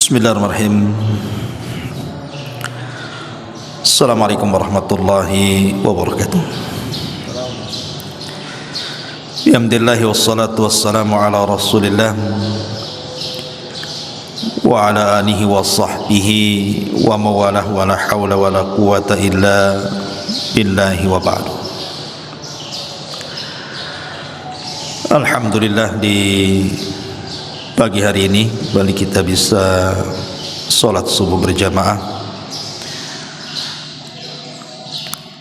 Bismillahirrahmanirrahim. Assalamualaikum warahmatullahi wabarakatuh. Alhamdulillah wassalatu wassalamu ala Rasulillah wa ala alihi wa sahbihi wa mawalah wa la hawla wa la quwata illa billahi wa ba'du. Alhamdulillah, di pagi hari ini balik kita bisa sholat subuh berjamaah.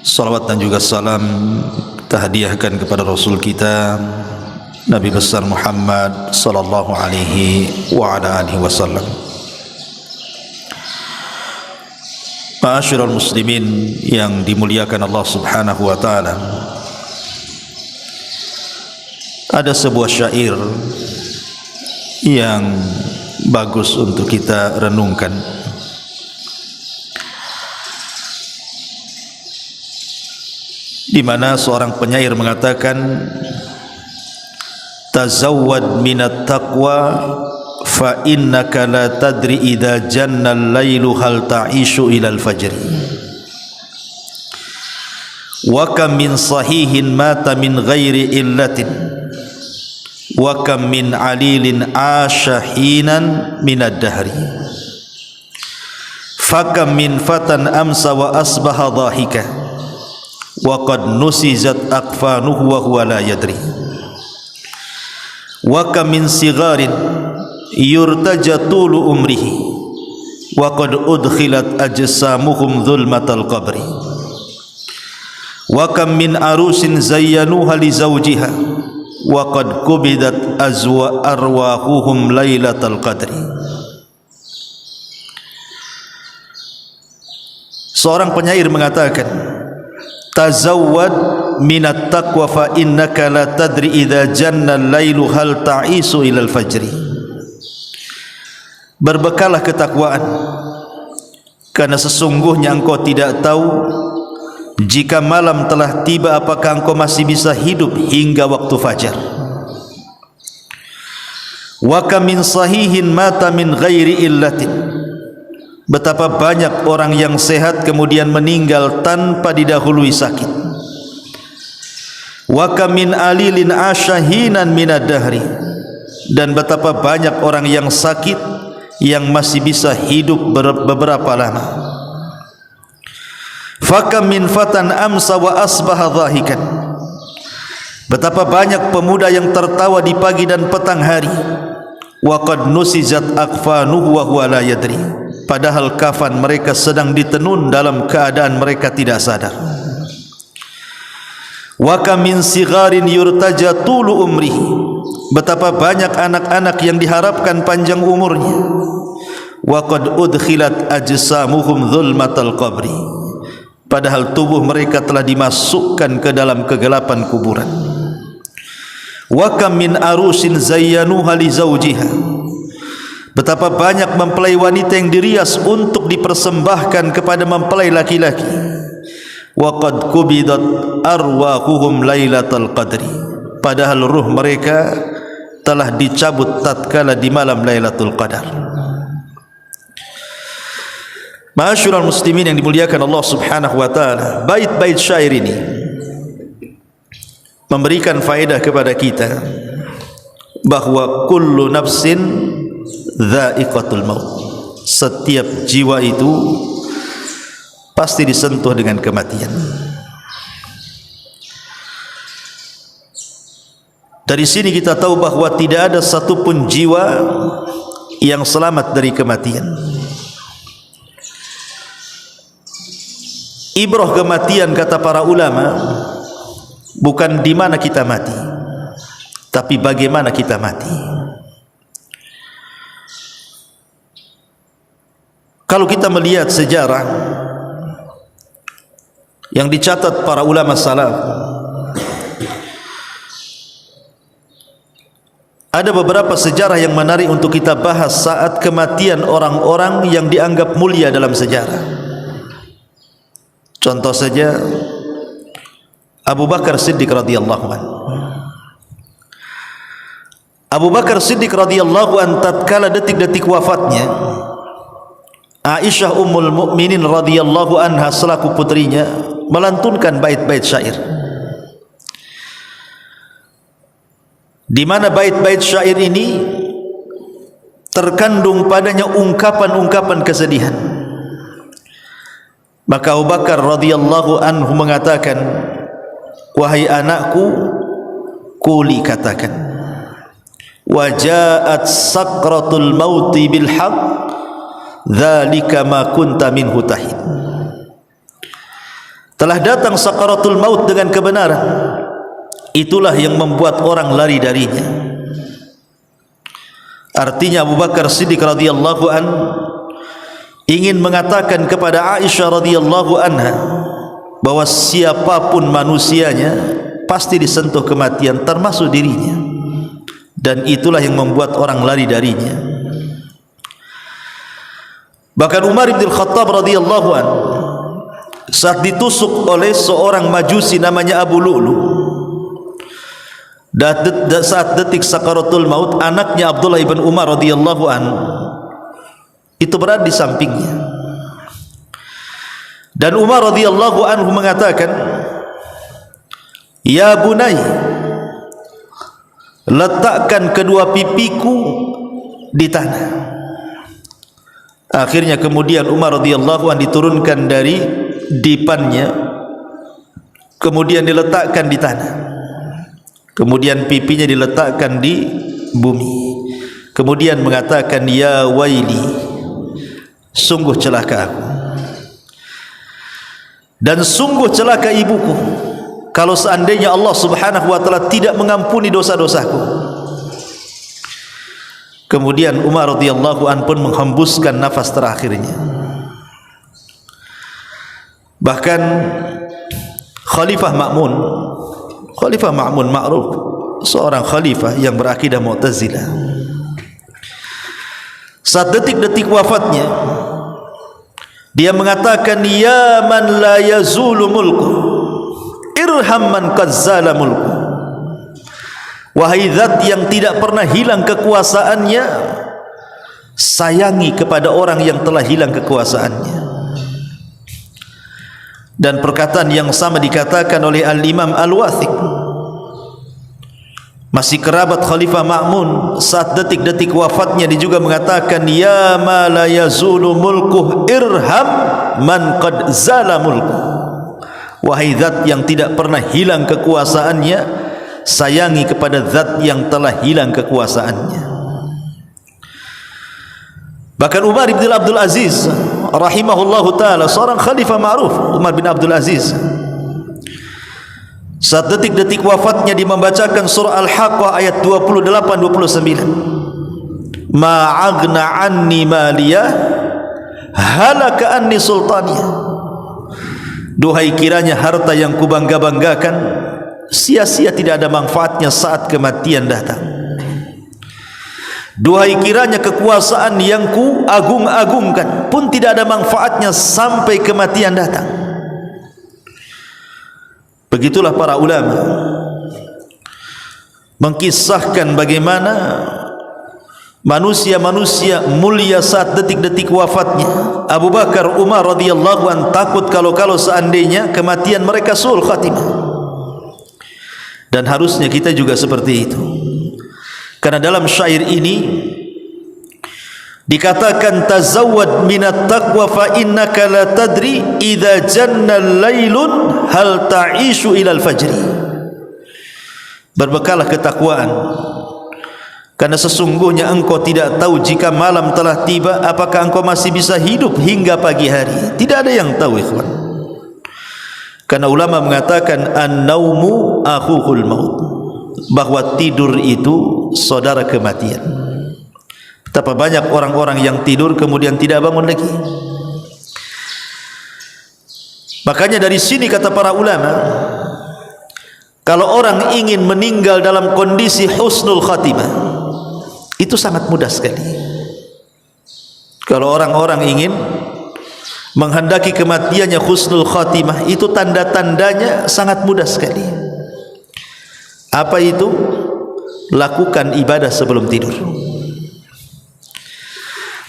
Salawat dan juga salam tahdiahkan kepada Rasul kita Nabi besar Muhammad sallallahu alaihi wa ala alihi wasallam. Ma'asyiral muslimin yang dimuliakan Allah Subhanahu wa taala, ada sebuah syair yang bagus untuk kita renungkan. Di mana seorang penyair mengatakan, tazawwad minat taqwa fa innaka la tadri idza janna al-lailu hal ta'ishu ila al-fajr wa kam min sahihin mata min ghairi illatin wa kam min alilin asyahinan minad dahri fakam min fatan amsa wa asbaha dhahika wa qad nusizat aqfanuhu wa huwa la yadri wa kam min sigarin yurtaja tulu umrihi wa qad udkhilat ajsamuhum dhulmatal qabri wa kam min arusin zayyanuha li zawjiha wa qad kubidat azwa arwahuhum lailatal qadri. Seorang penyair mengatakan, tazawwad minat taqwa fa innaka la tadri idza janna al-lailu hal ta'isu ila al-fajri. Berbekallah ketakwaan, karena sesungguhnya engkau tidak tahu jika malam telah tiba apakah engkau masih bisa hidup hingga waktu fajar. Wa kam min sahihin mata min ghairi illatin. Betapa banyak orang yang sehat kemudian meninggal tanpa didahului sakit. Wa kam min alilin asyahinan minad dahri. Dan betapa banyak orang yang sakit yang masih bisa hidup beberapa lama. Fakam min fatan amsa wa asbaha dhahikan. Betapa banyak pemuda yang tertawa di pagi dan petang hari. Wa qad nusizat aqfanuhu wa huwa la yadri. Padahal kafan mereka sedang ditenun dalam keadaan mereka tidak sadar. Wa kam min sigarin yurtaja tulu umrihi. Betapa banyak anak-anak yang diharapkan panjang umurnya. Wa qad udkhilat ajsamuhum dhulmatal qabri. Padahal tubuh mereka telah dimasukkan ke dalam kegelapan kuburan. Wa kam min arusin zayyanuha li zawjiha. Betapa banyak mempelai wanita yang dirias untuk dipersembahkan kepada mempelai laki-laki. Wa qad kubidat arwahuhum lailatal qadri. Padahal ruh mereka telah dicabut tatkala di malam Lailatul Qadar. Ma'asyiral muslimin yang dimuliakan Allah Subhanahu wa taala, bait-bait syair ini memberikan faedah kepada kita bahwa kullu nafsin dha'iqatul maut. Setiap jiwa itu pasti disentuh dengan kematian. Dari sini kita tahu bahwa tidak ada satupun jiwa yang selamat dari kematian. Ibrah kematian, kata para ulama, bukan di mana kita mati, tapi bagaimana kita mati. Kalau kita melihat sejarah yang dicatat para ulama salaf, ada beberapa sejarah yang menarik untuk kita bahas saat kematian orang-orang yang dianggap mulia dalam sejarah. Contoh saja Abu Bakar Siddiq radhiyallahu anhu. Abu Bakar Siddiq radhiyallahu anhu tatkala detik-detik wafatnya, Aisyah Ummul Mukminin radhiyallahu anha selaku putrinya melantunkan bait-bait syair, di mana bait-bait syair ini terkandung padanya ungkapan-ungkapan kesedihan. Maka Abu Bakar radhiyallahu anhu mengatakan, wahai anakku, quli, katakan, wajaat sakratul mauti bil haq, dzalika ma kunta minhu tahid. Telah datang sakaratul maut dengan kebenaran, itulah yang membuat orang lari darinya. Artinya Abu Bakar Siddiq radhiyallahu an ingin mengatakan kepada Aisyah radhiyallahu anha bahwa siapapun manusianya pasti disentuh kematian, termasuk dirinya, dan itulah yang membuat orang lari darinya. Bahkan Umar bin Khattab radhiyallahu an saat ditusuk oleh seorang majusi namanya Abu Lu'lu, saat detik sakaratul maut, anaknya Abdullah ibn Umar radhiyallahu an itu berada di sampingnya, dan Umar radhiyallahu anhu mengatakan, ya bunai, letakkan kedua pipiku di tanah. Akhirnya kemudian Umar radhiyallahu anhu diturunkan dari dipannya, kemudian diletakkan di tanah, kemudian pipinya diletakkan di bumi, kemudian mengatakan, ya waili, sungguh celaka aku, dan sungguh celaka ibuku kalau seandainya Allah subhanahu wa ta'ala tidak mengampuni dosa-dosaku. Kemudian Umar radhiyallahu an pun menghembuskan nafas terakhirnya. Bahkan Khalifah Ma'mun ma'ruf, seorang khalifah yang berakidah Mu'tazilah, saat detik-detik wafatnya dia mengatakan, ya man la yazulu mulku, irham man qad zala mulku. Wahai zat yang tidak pernah hilang kekuasaannya, sayangi kepada orang yang telah hilang kekuasaannya. Dan perkataan yang sama dikatakan oleh Al-Imam Al-Wathiq, masih kerabat Khalifah Ma'mun, saat detik-detik wafatnya dia juga mengatakan, ya ma la yazulu mulkuh, irham man qad zala mulkuh. Wahai zat yang tidak pernah hilang kekuasaannya, sayangi kepada zat yang telah hilang kekuasaannya. Bahkan Umar bin Abdul Aziz rahimahullahu ta'ala, seorang khalifah ma'ruf, Umar bin Abdul Aziz, saat detik-detik wafatnya dia membacakan surah Al-Haqqah ayat 28-29, ma'agna anni maliyah, halaka anni sultaniyah. Duhai kiranya harta yang kubangga-banggakan sia-sia, tidak ada manfaatnya saat kematian datang. Duhai kiranya kekuasaan yang ku agung-agungkan pun tidak ada manfaatnya sampai kematian datang. Begitulah para ulama mengkisahkan bagaimana manusia-manusia mulia saat detik-detik wafatnya. Abu Bakar, Umar radhiyallahu an takut kalau seandainya kematian mereka suul khatimah. Dan harusnya kita juga seperti itu. Karena dalam syair ini dikatakan, tazawwad minat taqwa fa innaka la tadri idza janna lailun hal ta'ishu ilal fajri. Berbekallah ketakwaan, karena sesungguhnya engkau tidak tahu jika malam telah tiba apakah engkau masih bisa hidup hingga pagi hari. Tidak ada yang tahu, ikhwan. Karena ulama mengatakan an-naumu akhuhul maut, bahwa tidur itu saudara kematian. Betapa banyak orang-orang yang tidur kemudian tidak bangun lagi. Makanya dari sini kata para ulama, kalau orang ingin meninggal dalam kondisi husnul khatimah, itu sangat mudah sekali. Kalau orang-orang ingin menghendaki kematiannya husnul khatimah, itu tanda-tandanya sangat mudah sekali. Apa itu? Lakukan ibadah sebelum tidur.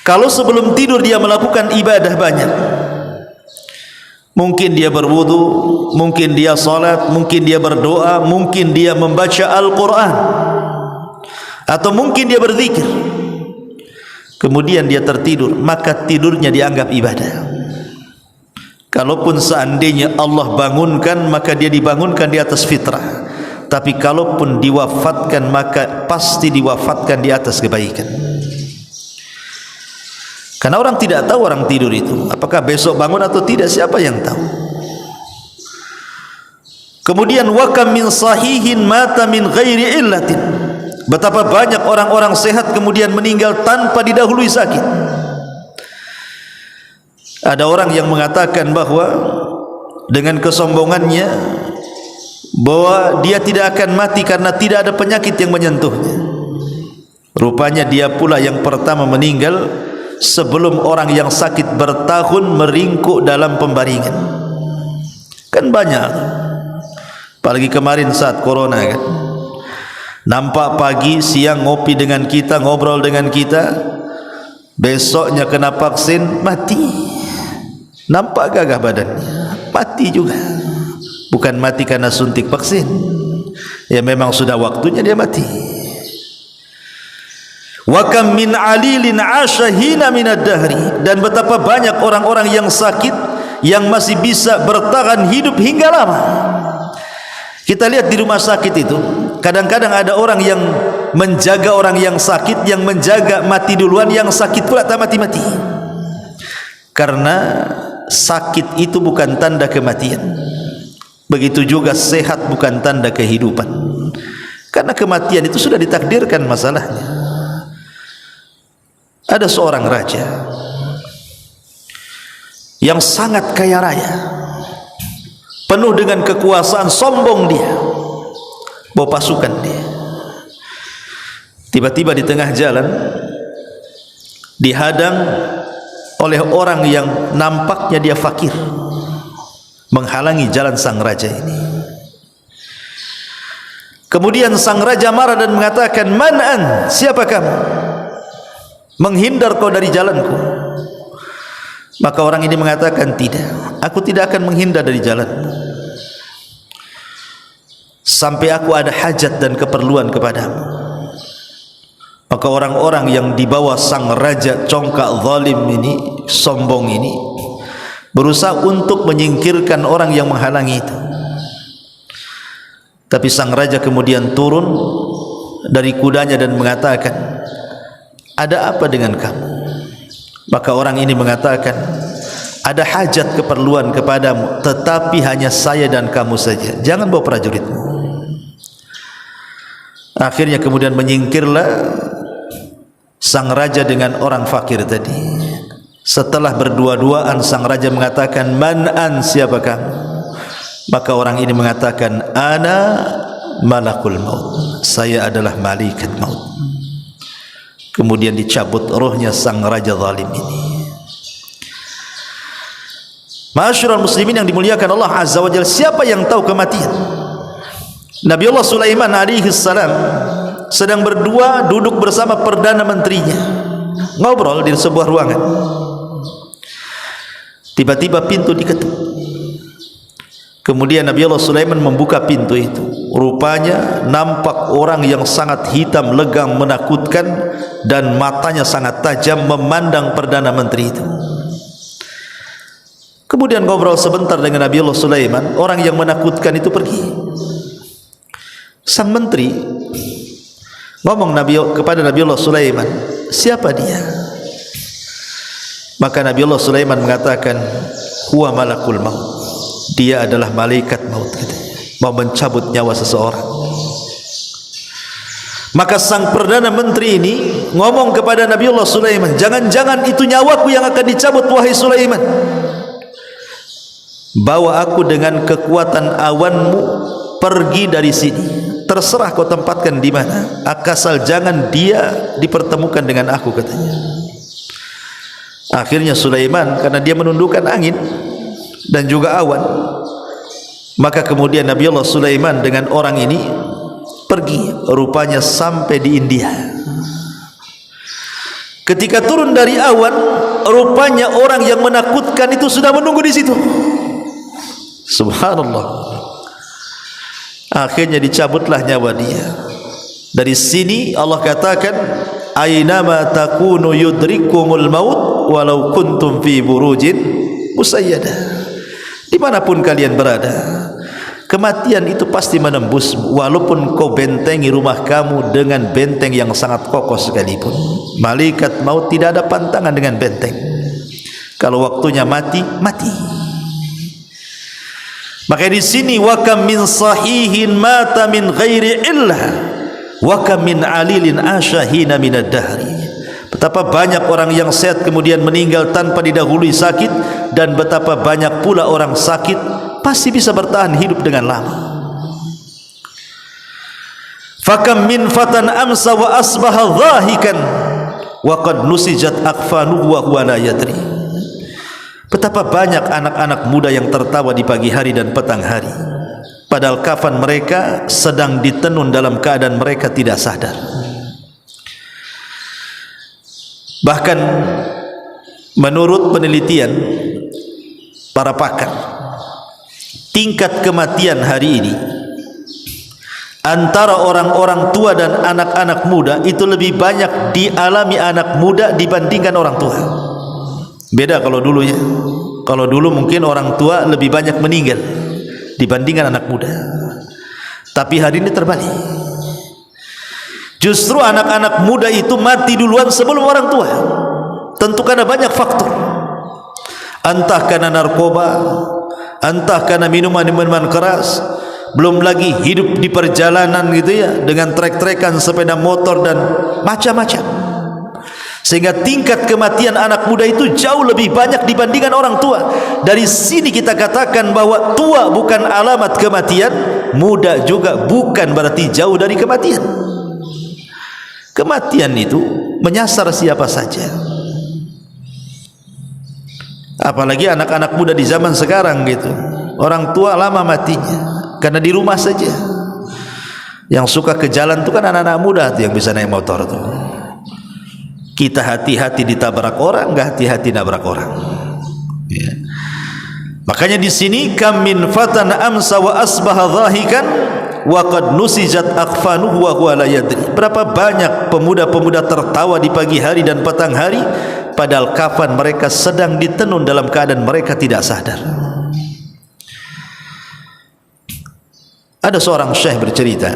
Kalau sebelum tidur dia melakukan ibadah banyak, mungkin dia berwudu, mungkin dia salat, mungkin dia berdoa, mungkin dia membaca Al-Quran, atau mungkin dia berzikir, kemudian dia tertidur, maka tidurnya dianggap ibadah. Kalaupun seandainya Allah bangunkan, maka dia dibangunkan di atas fitrah. Tapi kalaupun diwafatkan, maka pasti diwafatkan di atas kebaikan. Karena orang tidak tahu orang tidur itu apakah besok bangun atau tidak, siapa yang tahu. Kemudian wa kam min sahihin mata min ghairi illatin, betapa banyak orang-orang sehat kemudian meninggal tanpa didahului sakit. Ada orang yang mengatakan bahwa dengan kesombongannya bahwa dia tidak akan mati karena tidak ada penyakit yang menyentuhnya. Rupanya dia pula yang pertama meninggal sebelum orang yang sakit bertahun meringkuk dalam pembaringan. Kan banyak, apalagi kemarin saat corona kan, nampak pagi siang ngopi dengan kita, ngobrol dengan kita, besoknya kena vaksin mati. Nampak gagah badannya, mati juga. Bukan mati karena suntik vaksin, ya memang sudah waktunya dia mati. Wa kam min alilin ashahina minad dahri, dan betapa banyak orang-orang yang sakit yang masih bisa bertahan hidup hingga lama. Kita lihat di rumah sakit itu, kadang-kadang ada orang yang menjaga orang yang sakit, yang menjaga mati duluan, yang sakit pula tak mati-mati. Karena sakit itu bukan tanda kematian, begitu juga sehat bukan tanda kehidupan. Karena kematian itu sudah ditakdirkan masalahnya. Ada seorang raja yang sangat kaya raya, penuh dengan kekuasaan, sombong dia, bawa pasukan dia. Tiba-tiba di tengah jalan dihadang oleh orang yang nampaknya dia fakir, menghalangi jalan sang raja ini. Kemudian sang raja marah dan mengatakan, "Man-an, siapa kamu? Menghindar kau dari jalanku." Maka orang ini mengatakan, "Tidak, aku tidak akan menghindar dari jalan sampai aku ada hajat dan keperluan kepadamu." Maka orang-orang yang di bawah sang raja congkak zalim ini, sombong ini, berusaha untuk menyingkirkan orang yang menghalangi itu. Tapi sang raja kemudian turun dari kudanya dan mengatakan, "Ada apa dengan kamu?" Maka orang ini mengatakan, "Ada hajat keperluan kepadamu, tetapi hanya saya dan kamu saja. Jangan bawa prajuritmu." Akhirnya kemudian menyingkirlah sang raja dengan orang fakir tadi. Setelah berdua-duaan, sang raja mengatakan, "Man-an, siapa kamu?" Maka orang ini mengatakan, "Ana malakul maut, saya adalah malaikat maut." Kemudian dicabut rohnya sang raja zalim ini. Ma'asyiral muslimin yang dimuliakan Allah Azza wa Jalla, siapa yang tahu kematian? Nabiullah Sulaiman alaihi salam sedang berdua duduk bersama perdana menterinya, ngobrol di sebuah ruangan. Tiba-tiba pintu diketuk. Kemudian Nabiullah Sulaiman membuka pintu itu. Rupanya nampak orang yang sangat hitam, legam, menakutkan, dan matanya sangat tajam memandang perdana menteri itu. Kemudian ngobrol sebentar dengan Nabiullah Sulaiman, orang yang menakutkan itu pergi. Sang menteri ngomong kepada Nabiullah Sulaiman, "Siapa dia?" Maka Nabiullah Sulaiman mengatakan, "Huwa malakul maut." Dia adalah malaikat maut, katanya, mau mencabut nyawa seseorang. Maka sang perdana menteri ini ngomong kepada Nabiullah Sulaiman, "Jangan-jangan itu nyawaku yang akan dicabut, wahai Sulaiman. Bawa aku dengan kekuatan awanmu pergi dari sini. Terserah kau tempatkan di mana, asal jangan dia dipertemukan dengan aku," katanya. Akhirnya Sulaiman, karena dia menundukkan angin dan juga awan, maka kemudian Nabiullah Sulaiman dengan orang ini pergi, rupanya sampai di India. Ketika turun dari awan, rupanya orang yang menakutkan itu sudah menunggu di situ. Subhanallah. Akhirnya dicabutlah nyawa dia. Dari sini Allah katakan, aynama takunu yudrikumul maut walau kuntum fi burujin musayyadah. Dimanapun kalian berada, kematian itu pasti menembusmu, walaupun kau bentengi rumah kamu dengan benteng yang sangat kokoh sekalipun. Malaikat maut tidak ada pantangan dengan benteng. Kalau waktunya mati, mati. Maka di sini, wa kam min sahihin mata min ghairi illah wa kam min alilin asyahina minad dahri. Betapa banyak orang yang sehat kemudian meninggal tanpa didahului sakit, dan betapa banyak pula orang sakit pasti bisa bertahan hidup dengan lama. Fakam min fatan amsa wa asbaha dhahikan wa qad nusijat akfanuhu wa huwa la yadri. Betapa banyak anak-anak muda yang tertawa di pagi hari dan petang hari, padahal kafan mereka sedang ditenun dalam keadaan mereka tidak sadar. Bahkan menurut penelitian para pakar, tingkat kematian hari ini antara orang-orang tua dan anak-anak muda itu lebih banyak dialami anak muda dibandingkan orang tua. Beda kalau dulu ya. Kalau dulu mungkin orang tua lebih banyak meninggal dibandingkan anak muda. Tapi hari ini terbalik. Justru anak-anak muda itu mati duluan sebelum orang tua. Tentu karena banyak faktor. Entah karena narkoba, entah karena minuman-minuman keras, belum lagi hidup di perjalanan gitu ya, dengan trek-trekan sepeda motor dan macam-macam. Sehingga tingkat kematian anak muda itu jauh lebih banyak dibandingkan orang tua. Dari sini kita katakan bahwa tua bukan alamat kematian, muda juga bukan berarti jauh dari kematian. Kematian itu menyasar siapa saja. Apalagi anak-anak muda di zaman sekarang gitu. Orang tua lama matinya karena di rumah saja. Yang suka ke jalan itu kan anak-anak muda tuh yang bisa naik motor tuh. Kita hati-hati ditabrak orang, enggak hati-hati nabrak orang. Ya. Makanya di sini, kam min fatan amsa wa asbaha dhahikan wa qad nusijat akfanuhu wa huwa la yadri. Berapa banyak pemuda-pemuda tertawa di pagi hari dan petang hari, padahal kafan mereka sedang ditenun dalam keadaan mereka tidak sadar. Ada seorang syekh bercerita,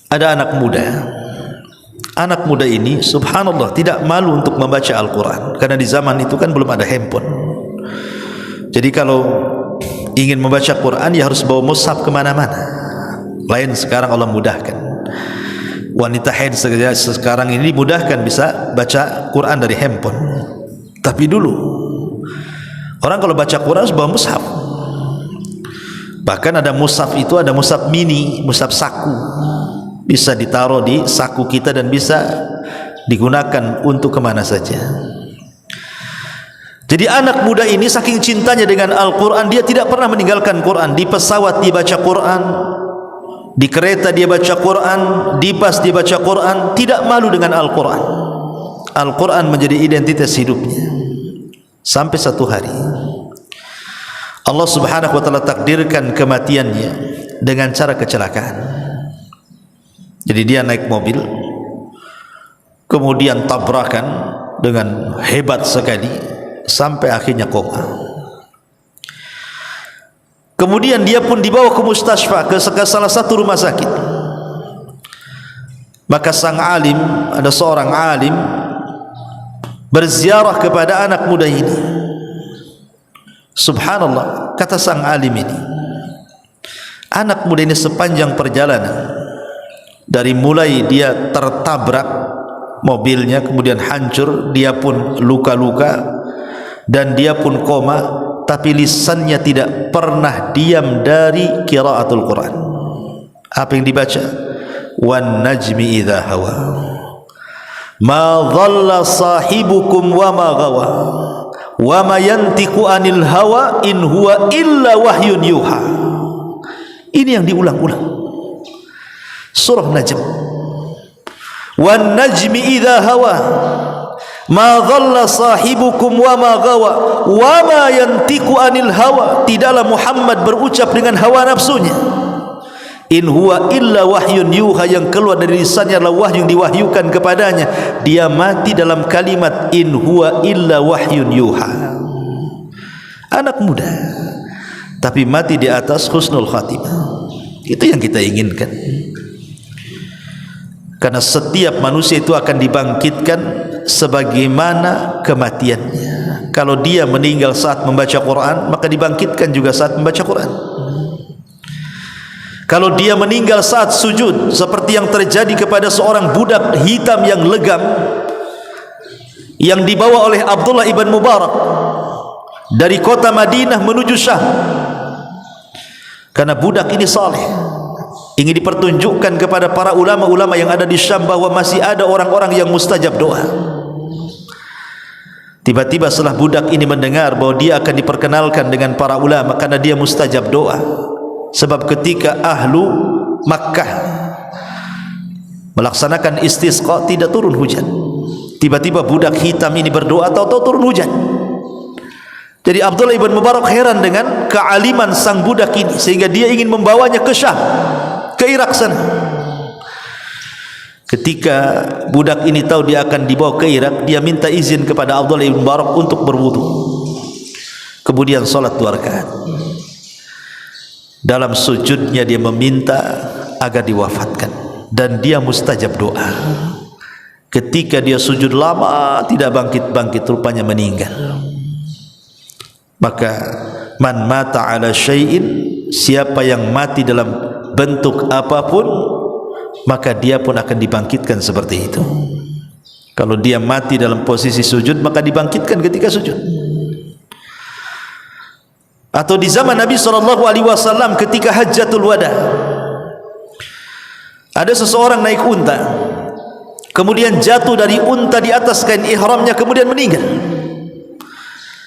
ada anak muda. Anak muda ini subhanallah tidak malu untuk membaca Al-Quran, karena di zaman itu kan belum ada handphone. Jadi kalau ingin membaca Quran ya harus bawa mushaf kemana-mana. Lain sekarang Allah mudahkan. Wanita haid sekarang ini dimudahkan bisa baca Quran dari handphone. Tapi dulu orang kalau baca Quran harus bawa mushaf. Bahkan ada mushaf itu, ada mushaf mini, mushaf saku, bisa ditaruh di saku kita dan bisa digunakan untuk kemana saja. Jadi anak muda ini saking cintanya dengan Al-Quran, dia tidak pernah meninggalkan Quran. Di pesawat dia baca Quran, di kereta dia baca Quran, di bus dia baca Quran, tidak malu dengan Al-Quran. Al-Quran menjadi identitas hidupnya. Sampai satu hari Allah subhanahu wa ta'ala takdirkan kematiannya dengan cara kecelakaan. Jadi dia naik mobil, kemudian tabrakan dengan hebat sekali sampai akhirnya koma. Kemudian dia pun dibawa ke mustasfa, ke salah satu rumah sakit. Maka sang alim, ada seorang alim berziarah kepada anak muda ini. Subhanallah, kata sang alim ini, anak muda ini sepanjang perjalanan, dari mulai dia tertabrak mobilnya kemudian hancur, dia pun luka-luka dan dia pun koma, tapi lisannya tidak pernah diam dari qiraatul Quran. Apa yang dibaca? Wan najmi idza hawa ma dhalla sahibukum wa ma ghawa wa ma yantiqu anil hawa in huwa illa wahyun yuha. Ini yang diulang-ulang. Surah Najm. Wan najmi idza hawa, Ma dhalla sahibukum wa ma gawa wa ma yantiqu anil hawa. Tidaklah Muhammad berucap dengan hawa nafsunya. In huwa illa wahyun yuha, yang keluar dari lisannya adalah wahyu yang diwahyukan kepadanya. Dia mati dalam kalimat in huwa illa wahyun yuha. Anak muda tapi mati di atas husnul khatimah. Itu yang kita inginkan. Karena setiap manusia itu akan dibangkitkan sebagaimana kematiannya. Kalau dia meninggal saat membaca Quran, maka dibangkitkan juga saat membaca Quran. Kalau dia meninggal saat sujud, seperti yang terjadi kepada seorang budak hitam yang legam yang dibawa oleh Abdullah ibn Mubarak dari kota Madinah menuju Syam. Karena budak ini saleh, ingin dipertunjukkan kepada para ulama-ulama yang ada di Syam bahwa masih ada orang-orang yang mustajab doa. Tiba-tiba setelah budak ini mendengar bahwa dia akan diperkenalkan dengan para ulama karena dia mustajab doa. Sebab ketika ahlu Makkah melaksanakan istisqa tidak turun hujan. Tiba-tiba budak hitam ini berdoa, tahu-tahu turun hujan. Jadi Abdullah ibn Mubarak heran dengan kealiman sang budak ini, sehingga dia ingin membawanya ke Syam, ke Irak sana. Ketika budak ini tahu dia akan dibawa ke Irak, dia minta izin kepada Abdullah ibn Mubarak untuk berwudu. Kemudian salat 2 rakaat. Dalam sujudnya dia meminta agar diwafatkan, dan dia mustajab doa. Ketika dia sujud lama tidak bangkit-bangkit, rupanya meninggal. Maka man mata ala syai'in, siapa yang mati dalam bentuk apapun, maka dia pun akan dibangkitkan seperti itu. Kalau dia mati dalam posisi sujud, maka dibangkitkan ketika sujud. Atau di zaman Nabi SAW ketika Hajjatul Wada, ada seseorang naik unta, kemudian jatuh dari unta di atas kain ihramnya, kemudian meninggal.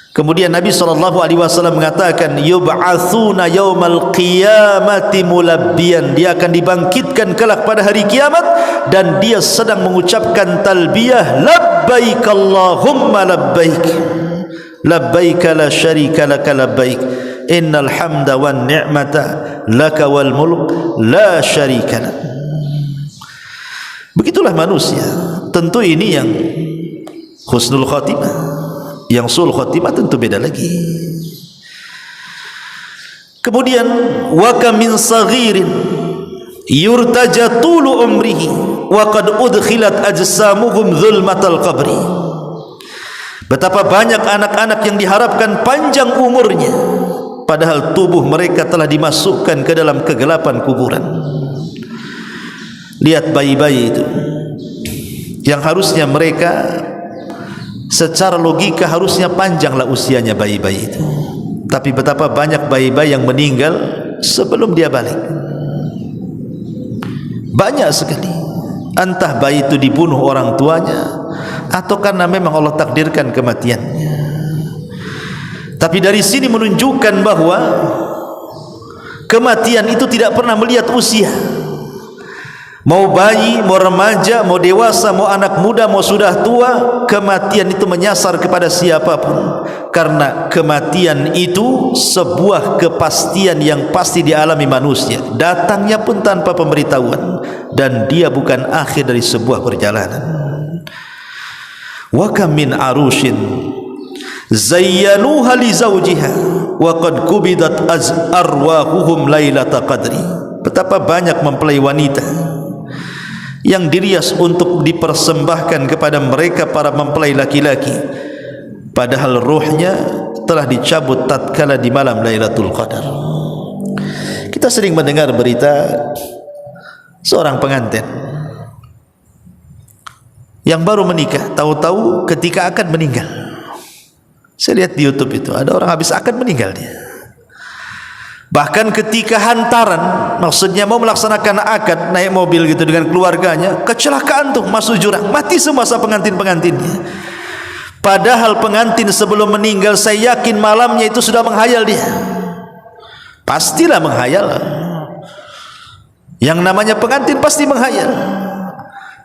Kemudian Nabi SAW mengatakan, yub'atsuna yaumal qiyamati mulabbiyan, dia akan dibangkitkan kelak pada hari kiamat dan dia sedang mengucapkan talbiyah, labbaik Allahumma labbaik, labbaik la syarika laka labbaik, innal hamda wan ni'mata laka wal mulk la syarika lak. Begitulah manusia. Tentu ini yang husnul khatimah. Yang sul khatimah tentu beda lagi. Kemudian wa kam min saghirin yurtaja tulu umrihi wa qad udkhilat ajsamuhum zulmatal qabri. Betapa banyak anak-anak yang diharapkan panjang umurnya, padahal tubuh mereka telah dimasukkan ke dalam kegelapan kuburan. Lihat bayi-bayi itu yang harusnya mereka secara logika harusnya panjanglah usianya bayi-bayi itu, tapi betapa banyak bayi-bayi yang meninggal sebelum dia balik. Banyak sekali. Entah bayi itu dibunuh orang tuanya atau karena memang Allah takdirkan kematiannya. Tapi dari sini menunjukkan bahwa kematian itu tidak pernah melihat usia. Mau bayi, mau remaja, mau dewasa, mau anak muda, mau sudah tua, kematian itu menyasar kepada siapapun. Karena kematian itu sebuah kepastian yang pasti dialami manusia, datangnya pun tanpa pemberitahuan, dan dia bukan akhir dari sebuah perjalanan. Wa kam min arushin zayyanuha li zawjiha wa qad kubidat arwahuhum lailata qadri. Betapa banyak mempelai wanita yang dirias untuk dipersembahkan kepada mereka para mempelai laki-laki, padahal ruhnya telah dicabut tatkala di malam Lailatul Qadar. Kita sering mendengar berita seorang pengantin yang baru menikah, tahu-tahu ketika akan meninggal. Saya lihat di YouTube itu ada orang habis akan meninggal dia. Bahkan ketika hantaran, maksudnya mau melaksanakan akad, naik mobil gitu dengan keluarganya, kecelakaan tuh, masuk jurang, mati semua pengantin-pengantinnya. Padahal pengantin sebelum meninggal, saya yakin malamnya itu sudah menghayal dia. Pastilah menghayal. Yang namanya pengantin pasti menghayal.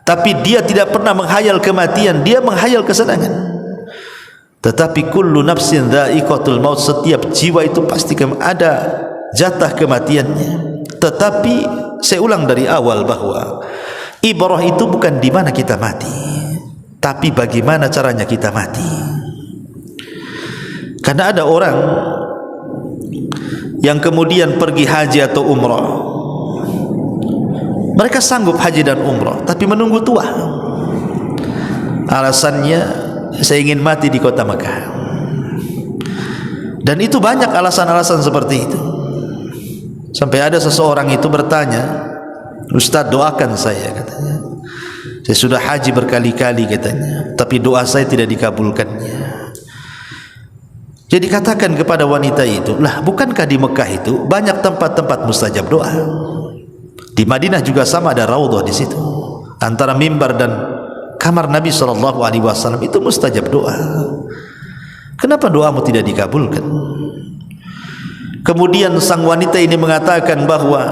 tapi dia tidak pernah menghayal kematian, dia menghayal kesenangan. Tetapi kullu nafsin dha'iqatul maut, setiap jiwa itu pasti ada jatah kematiannya. Tetapi saya ulang dari awal bahwa ibrah itu bukan di mana kita mati, tapi bagaimana caranya kita mati. Karena ada orang yang kemudian pergi haji atau umrah, mereka sanggup haji dan umrah tapi menunggu tua. Alasannya, saya ingin mati di kota Mekah. Dan itu banyak alasan-alasan seperti itu. Sampai ada seseorang itu bertanya, "Ustaz, doakan saya," katanya. "Saya sudah haji berkali-kali," katanya, "tapi doa saya tidak dikabulkannya." Jadi katakan kepada wanita itu, "Lah, bukankah di Mekah itu banyak tempat-tempat mustajab doa? Di Madinah juga sama, ada raudhah di situ. Antara mimbar dan kamar Nabi SAW itu mustajab doa. Kenapa doamu tidak dikabulkan?" Kemudian sang wanita ini mengatakan bahwa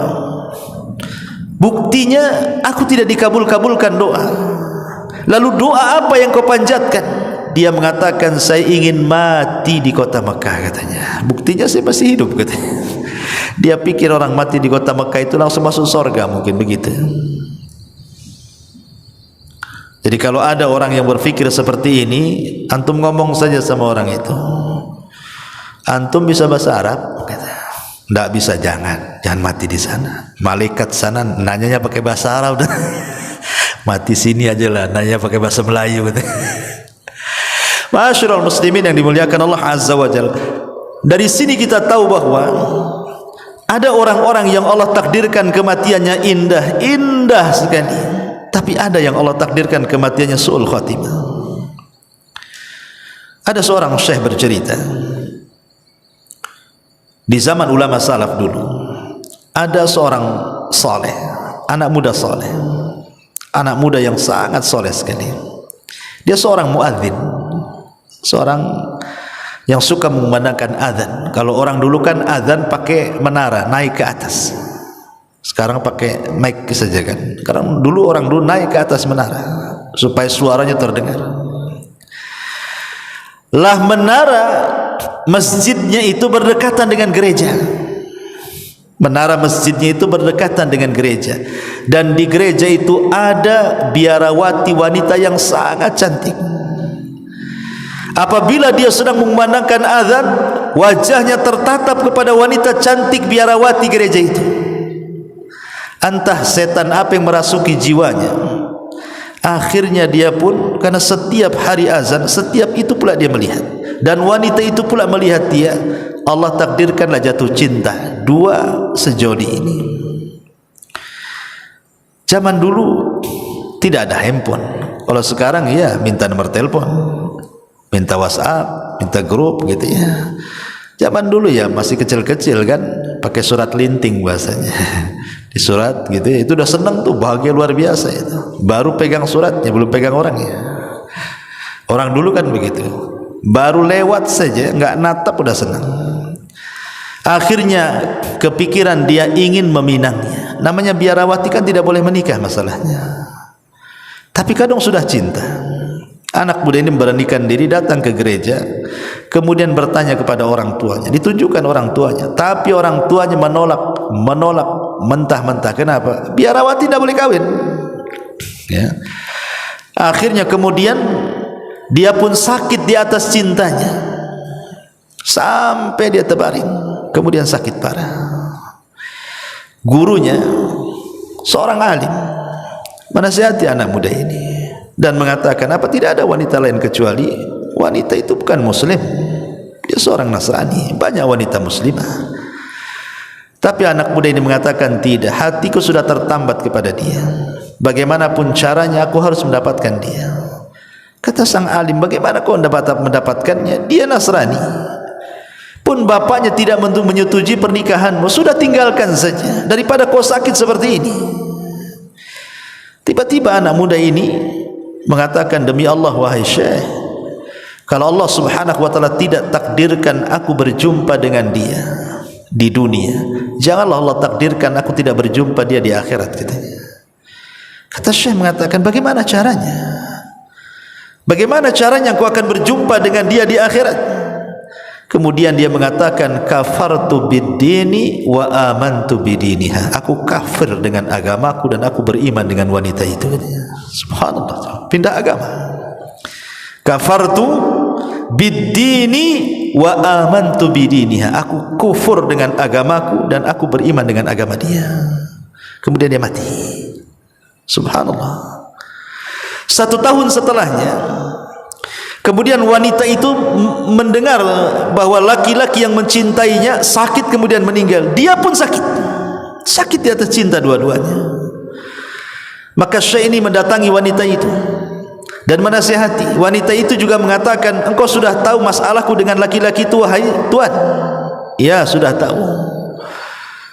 buktinya aku tidak dikabul-kabulkan doa. Lalu doa apa yang kau panjatkan? Dia mengatakan, "Saya ingin mati di kota Mekah," katanya. Buktinya saya masih hidup, katanya. Dia pikir orang mati di kota Mekah itu langsung masuk surga, mungkin begitu. Jadi kalau ada orang yang berpikir seperti ini, antum ngomong saja sama orang itu, "Antum bisa bahasa Arab?" kata. "Tidak bisa, jangan mati di sana. Malaikat sana nanyanya pakai bahasa Arab." "Mati sini aja lah, nanya pakai bahasa Melayu," kata. Ma'asyiral muslimin yang dimuliakan Allah Azza wa Jalla, dari sini kita tahu bahwa ada orang-orang yang Allah takdirkan kematiannya indah sekali, tapi ada yang Allah takdirkan kematiannya su'ul khatimah. Ada seorang syekh bercerita, di zaman ulama salaf dulu ada seorang saleh, anak muda saleh, anak muda yang sangat saleh sekali. Dia seorang muadzin, seorang yang suka memandangkan azan. Kalau orang dulu kan azan pakai menara, naik ke atas. Sekarang pakai mic saja kan. Karena dulu orang dulu naik ke atas menara supaya suaranya terdengar. Lah menara masjidnya itu berdekatan dengan gereja. Menara masjidnya itu berdekatan dengan gereja. Dan di gereja itu ada biarawati wanita yang sangat cantik. Apabila dia sedang memandangkan azan, wajahnya tertatap kepada wanita cantik biarawati gereja itu. Entah setan apa yang merasuki jiwanya. Akhirnya dia pun, karena setiap hari azan, setiap itu pula dia melihat, dan wanita itu pula melihat dia. Allah takdirkanlah jatuh cinta dua sejodi ini. Zaman dulu tidak ada handphone. Kalau sekarang ya minta nomor telepon, minta WhatsApp, minta grup gitu ya. Zaman dulu ya masih kecil-kecil kan, pakai surat linting bahasanya. Di surat gitu ya, itu udah senang tuh, bahagia luar biasa itu. Baru pegang suratnya, belum pegang orangnya. Orang dulu kan begitu, baru lewat saja nggak natap udah senang. Akhirnya kepikiran dia ingin meminangnya. Namanya biarawati kan tidak boleh menikah masalahnya, tapi kadang sudah cinta. Anak muda ini memberanikan diri datang ke gereja, kemudian bertanya kepada orang tuanya. Ditunjukkan orang tuanya, tapi orang tuanya menolak mentah-mentah. Kenapa? Biarawati tidak boleh kawin ya. Akhirnya kemudian dia pun sakit di atas cintanya sampai dia terbaring, kemudian sakit parah. Gurunya seorang alim menasihati anak muda ini dan mengatakan, apa tidak ada wanita lain kecuali wanita itu bukan muslim, dia seorang Nasrani, banyak wanita muslimah. Tapi anak muda ini mengatakan, tidak, hatiku sudah tertambat kepada dia, bagaimanapun caranya aku harus mendapatkan dia. Kata sang alim, bagaimana kau mendapatkannya? Dia Nasrani, pun bapaknya tidak menyetujui pernikahanmu, sudah tinggalkan saja daripada kau sakit seperti ini. Tiba-tiba anak muda ini mengatakan, demi Allah wahai syekh, kalau Allah subhanahu wa ta'ala tidak takdirkan aku berjumpa dengan dia di dunia, janganlah Allah takdirkan aku tidak berjumpa dia di akhirat, katanya. Kata Syekh mengatakan, bagaimana caranya? Bagaimana caranya engkau akan berjumpa dengan dia di akhirat? Kemudian dia mengatakan, kafartu bid-dini wa amantu bidiniha. Aku kafir dengan agamaku dan aku beriman dengan wanita itu. Subhanallah, pindah agama. Kafartu bid-dini wa amantu bidiniha. Aku kufur dengan agamaku dan aku beriman dengan agama dia. Kemudian dia mati. Subhanallah. 1 tahun setelahnya, kemudian wanita itu mendengar bahwa laki-laki yang mencintainya sakit kemudian meninggal. Dia pun sakit di atas cinta dua-duanya. Maka Syekh ini mendatangi wanita itu dan menasihati. Wanita itu juga mengatakan, engkau sudah tahu masalahku dengan laki-laki itu wahai Tuan? Ya, sudah tahu.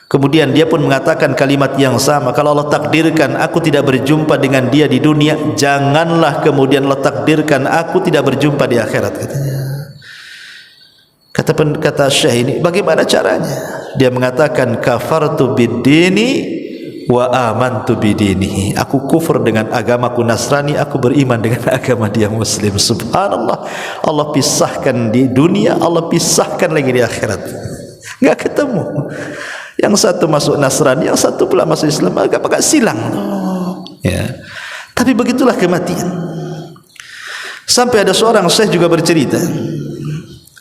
Kemudian dia pun mengatakan kalimat yang sama, kalau Allah takdirkan aku tidak berjumpa dengan dia di dunia, janganlah kemudian Allah takdirkan aku tidak berjumpa di akhirat, katanya. Kata Syekh ini, bagaimana caranya? Dia mengatakan, kafartu bid-dini wa amantu bidinihi. Aku kufur dengan agamaku Nasrani, aku beriman dengan agama dia Muslim. Subhanallah. Allah pisahkan di dunia, Allah pisahkan lagi di akhirat. Enggak ketemu. Yang satu masuk Nasrani, yang satu pula masuk Islam, agak silang. Ya. Tapi begitulah kematian. Sampai ada seorang syekh juga bercerita,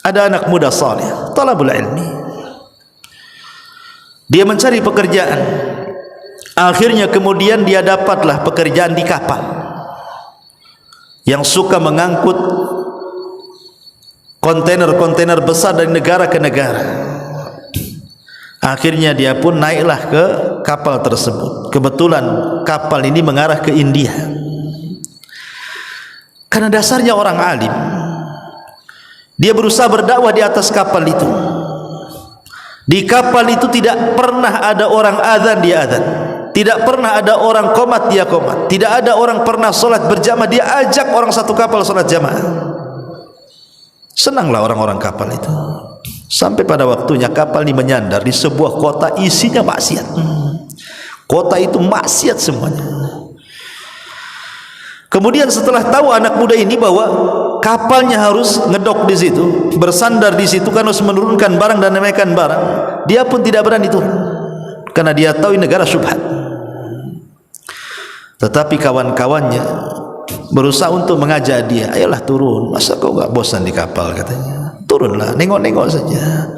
ada anak muda saleh, talabul ilmi. Dia mencari pekerjaan. Akhirnya kemudian dia dapatlah pekerjaan di kapal yang suka mengangkut kontainer-kontainer besar dari negara ke negara. Akhirnya dia pun naiklah ke kapal tersebut. Kebetulan kapal ini mengarah ke India. Karena dasarnya orang alim, dia berusaha berdakwah di atas kapal itu. Di kapal itu tidak pernah ada orang azan, dia azan. Tidak pernah ada orang qomat, dia qomat. Tidak ada orang pernah solat berjamaah, dia ajak orang satu kapal solat jamaah. Senanglah orang-orang kapal itu. Sampai pada waktunya kapal ini menyandar di sebuah kota, isinya maksiat. Kota itu maksiat semuanya. Kemudian setelah tahu anak muda ini bahwa kapalnya harus ngedok di situ, bersandar di situ karena harus menurunkan barang dan menaikkan barang, dia pun tidak berani turun karena dia tahu ini negara syubhat. Tetapi kawan-kawannya berusaha untuk mengajak dia, ayolah turun, masa kau enggak bosan di kapal, katanya. Turunlah, nengok-nengok saja.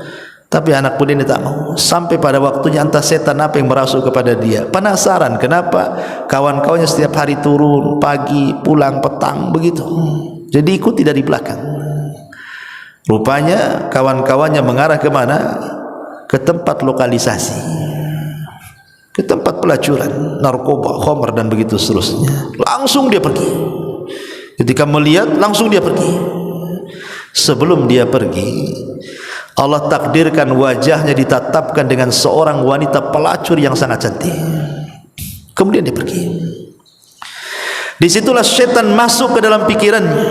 Tapi anak muda ini tak mau. Sampai pada waktunya entah setan apa yang merasuk kepada dia. Penasaran kenapa kawan-kawannya setiap hari turun, pagi, pulang, petang, begitu. Jadi ikuti dari belakang. Rupanya kawan-kawannya mengarah ke mana? Ke tempat lokalisasi, ke tempat pelacuran narkoba, khamr dan begitu seterusnya. Langsung dia pergi. Ketika melihat, langsung dia pergi. Sebelum dia pergi, Allah takdirkan wajahnya ditatapkan dengan seorang wanita pelacur yang sangat cantik. Kemudian dia pergi. Disitulah syaitan masuk ke dalam pikirannya,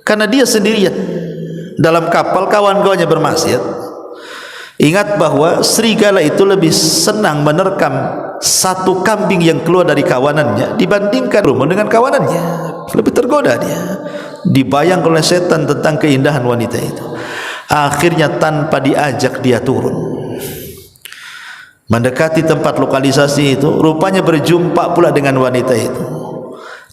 karena dia sendirian dalam kapal, kawan-kawannya bermaksiat. Ingat bahwa serigala itu lebih senang menerkam satu kambing yang keluar dari kawanannya dibandingkan rumun dengan kawanannya. Lebih tergoda dia. Dibayang oleh setan tentang keindahan wanita itu. Akhirnya tanpa diajak dia turun, mendekati tempat lokalisasi itu. Rupanya berjumpa pula dengan wanita itu.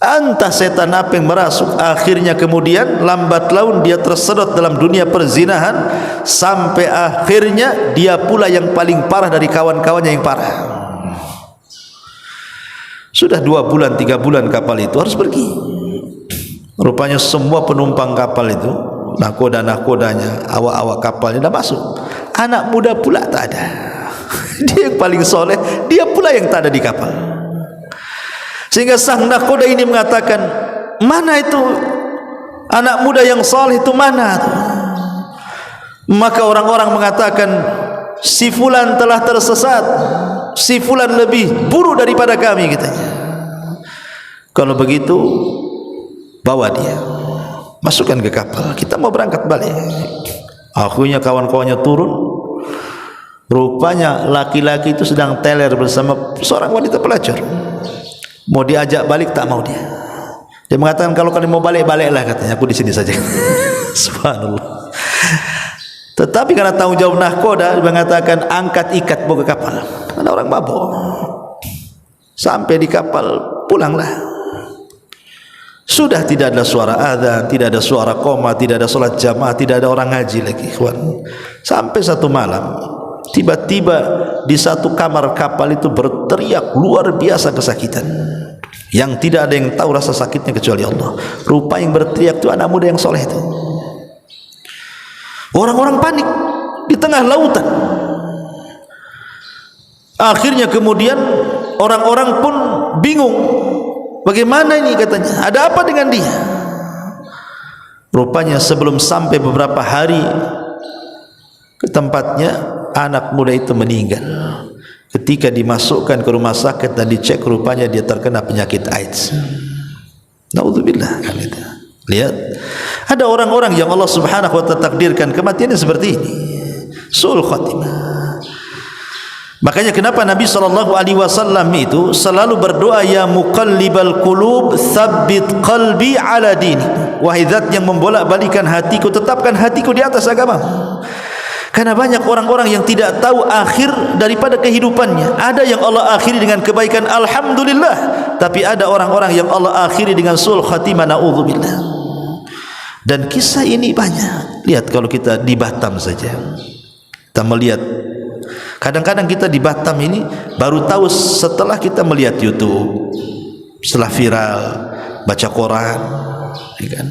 Entah setan apa yang merasuk. Akhirnya kemudian lambat laun dia tersedot dalam dunia perzinahan, sampai akhirnya dia pula yang paling parah dari kawan-kawannya yang parah. Sudah 2 bulan 3 bulan kapal itu harus pergi. Rupanya semua penumpang kapal itu, nakoda-nakodanya, awak-awak kapalnya dah masuk. Anak muda pula tak ada. Dia yang paling soleh, dia pula yang tak ada di kapal. Sehingga sang nakoda ini mengatakan, mana itu anak muda yang soleh itu, mana? Maka orang-orang mengatakan, si fulan telah tersesat, si fulan lebih buruk daripada kami, katanya. Kalau begitu, bawa dia, masukkan ke kapal, kita mau berangkat balik. Akhirnya kawan-kawannya turun. Rupanya laki-laki itu sedang teler bersama seorang wanita pelacur. Mau diajak balik tak mau dia. Dia mengatakan kalau kalian mau balik, baliklah katanya, aku di sini saja. Subhanallah. Tetapi karena tanggung jawab nahkoda, dia mengatakan angkat ikat bawa ke kapal. Ada orang mabuk. Sampai di kapal, pulanglah. Sudah tidak ada suara adzan, tidak ada suara qoma, tidak ada salat jamaah, tidak ada orang ngaji lagi, ikhwan. Sampai satu malam, tiba-tiba di satu kamar kapal itu berteriak luar biasa kesakitan, yang tidak ada yang tahu rasa sakitnya kecuali Allah. Rupa yang berteriak itu anak muda yang soleh itu. Orang-orang panik di tengah lautan. Akhirnya kemudian orang-orang pun bingung, bagaimana ini katanya, ada apa dengan dia? Rupanya sebelum sampai beberapa hari ke tempatnya, anak muda itu meninggal. Ketika dimasukkan ke rumah sakit dan dicek, rupanya dia terkena penyakit AIDS. Naudzubillah kan itu. Lihat, ada orang-orang yang Allah Subhanahu wa ta'ala takdirkan kematiannya seperti ini, su'ul khatimah. Makanya kenapa Nabi SAW itu selalu berdoa, ya muqallibal qulub tsabbit qalbi ala dini. Wahai zat yang membolak-balikan hatiku, tetapkan hatiku di atas agama. Karena banyak orang-orang yang tidak tahu akhir daripada kehidupannya. Ada yang Allah akhiri dengan kebaikan, alhamdulillah, tapi ada orang-orang yang Allah akhiri dengan sul khatimah, naudzubillah. Dan kisah ini banyak. Lihat kalau kita di Batam saja, kita melihat, kadang-kadang kita di Batam ini baru tahu setelah kita melihat YouTube, setelah viral, baca Quran, ya kan?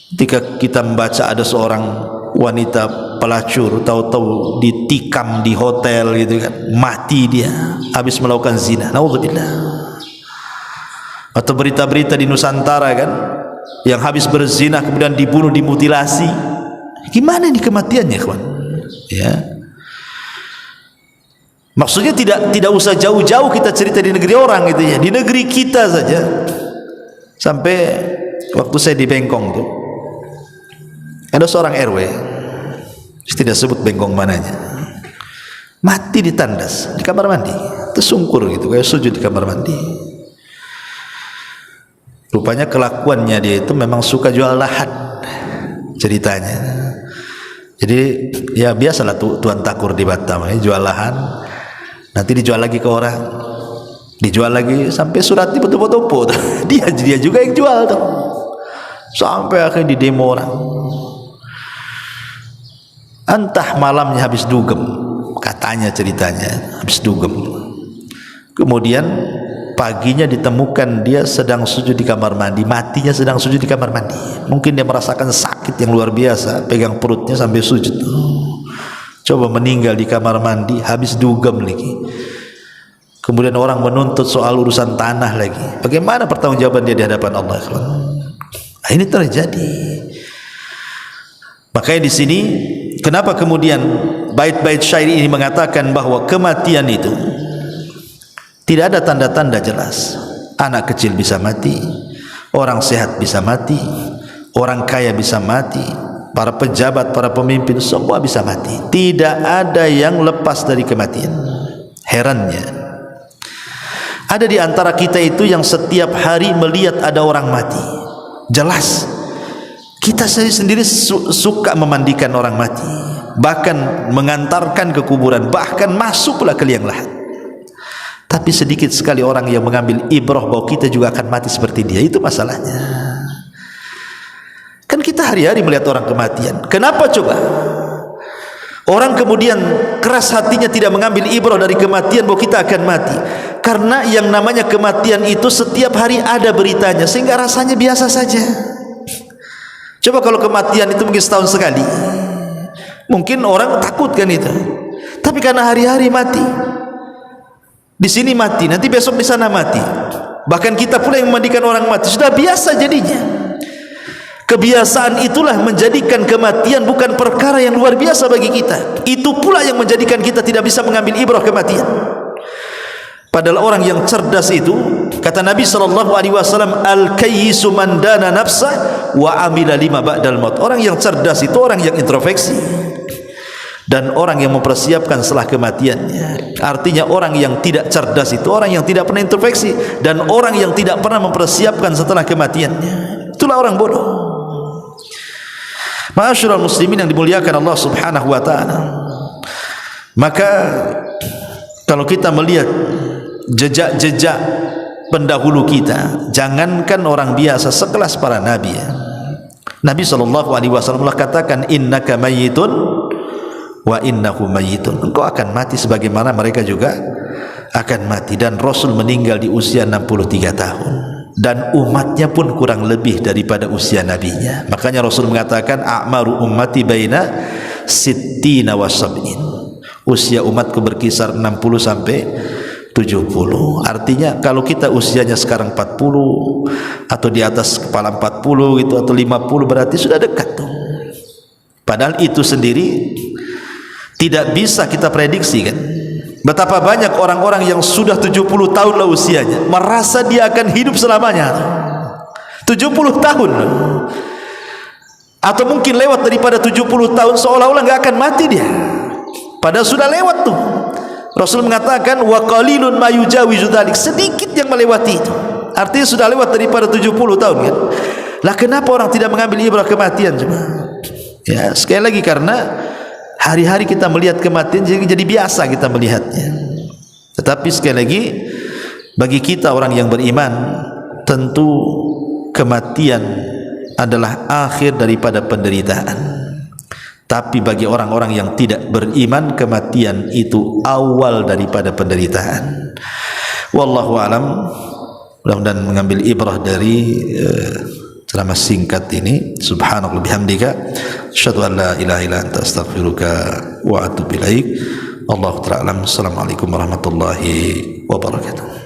Ketika kita membaca ada seorang wanita pelacur, tahu-tahu ditikam di hotel gitu kan, mati dia habis melakukan zina, naudzubillah. Atau berita-berita di Nusantara kan, yang habis berzina kemudian dibunuh, dimutilasi. Gimana ini kematiannya, kawan? Ya. Maksudnya tidak usah jauh-jauh kita cerita di negeri orang gitu ya, di negeri kita saja. Sampai waktu saya di Bengkong tuh, ada seorang RW, tidak sebut Bengkong mananya, mati ditandas di kamar mandi, tersungkur gitu, kayak sujud di kamar mandi. Rupanya kelakuannya dia itu memang suka jual lahan ceritanya. Jadi ya biasalah tuan takur di Batam, jual lahan, nanti dijual lagi ke orang, dijual lagi sampai surat foto-foto dia juga yang jual tuh, sampai akhirnya di demo orang. Entah malamnya habis dugem, katanya ceritanya habis dugem, kemudian paginya ditemukan dia sedang sujud di kamar mandi, matinya sedang sujud di kamar mandi. Mungkin dia merasakan sakit yang luar biasa, pegang perutnya sampai sujud. Coba meninggal di kamar mandi habis dugem lagi. Kemudian orang menuntut soal urusan tanah lagi. Bagaimana pertanggungjawaban dia di hadapan Allah? Nah, ini terjadi. Makanya di sini kenapa kemudian bait-bait syair ini mengatakan bahwa kematian itu tidak ada tanda-tanda jelas. Anak kecil bisa mati, orang sehat bisa mati, orang kaya bisa mati, para pejabat, para pemimpin semua bisa mati. Tidak ada yang lepas dari kematian. Herannya, ada di antara kita itu yang setiap hari melihat ada orang mati. Jelas kita sendiri suka memandikan orang mati, bahkan mengantarkan ke kuburan, bahkan masuk pula ke liang lahat. Tapi sedikit sekali orang yang mengambil ibrah bahwa kita juga akan mati seperti dia. Itu masalahnya. Kan kita hari-hari melihat orang kematian. Kenapa coba? Orang kemudian keras hatinya tidak mengambil ibrah dari kematian bahwa kita akan mati. Karena yang namanya kematian itu setiap hari ada beritanya, sehingga rasanya biasa saja. Coba kalau kematian itu mungkin setahun sekali, mungkin orang takut kan itu. Tapi karena hari-hari mati, di sini mati, nanti besok di sana mati, bahkan kita pula yang memandikan orang mati, sudah biasa jadinya. Kebiasaan itulah menjadikan kematian bukan perkara yang luar biasa bagi kita. Itu pula yang menjadikan kita tidak bisa mengambil ibrah kematian. Padahal orang yang cerdas itu, kata Nabi SAW, al-kayyisu man dana nafsah wa amila lima ba'dal maut. Orang yang cerdas itu orang yang introspeksi. dan orang yang mempersiapkan setelah kematiannya. Artinya orang yang tidak cerdas itu orang yang tidak pernah introspeksi, dan orang yang tidak pernah mempersiapkan setelah kematiannya, itulah orang bodoh. Ma'asyiral muslimin yang dimuliakan Allah Subhanahu wa taala, maka kalau kita melihat jejak-jejak pendahulu kita, jangankan orang biasa sekelas para nabi ya. Nabi SAW katakan, innaka mayyitun wa innahu mayyitun, engkau akan mati sebagaimana mereka juga akan mati. Dan Rasul meninggal di usia 63 tahun, dan umatnya pun kurang lebih daripada usia nabinya. Makanya Rasul mengatakan, a'maru ummati baina sittina wa sab'in, usia umatku berkisar 60 sampai 70. Artinya kalau kita usianya sekarang 40 atau di atas kepala 40 gitu, atau 50, berarti sudah dekat tuh. Padahal itu sendiri tidak bisa kita prediksi kan. Betapa banyak orang-orang yang sudah 70 tahun lah usianya, merasa dia akan hidup selamanya. 70 tahun, atau mungkin lewat daripada 70 tahun, seolah-olah nggak akan mati dia, padahal sudah lewat tuh. Rasul mengatakan, wa qalilun ma yujawizu dzalik, sedikit yang melewati itu. Artinya sudah lewat daripada 70 tahun kan. Lah kenapa orang tidak mengambil ibrah kematian coba? Ya, sekali lagi karena hari-hari kita melihat kematian jadi biasa kita melihatnya. Tetapi sekali lagi, bagi kita orang yang beriman, tentu kematian adalah akhir daripada penderitaan. Tapi bagi orang-orang yang tidak beriman, kematian itu awal daripada penderitaan. Wallahu alam. Mudah-mudahan mengambil ibrah dari ceramah singkat ini. Subhanallah bihamdika, asyhadu an la ilaha illa anta, astaghfiruka wa atubu ilaik. Allahu ta'ala alam. Assalamualaikum warahmatullahi wabarakatuh.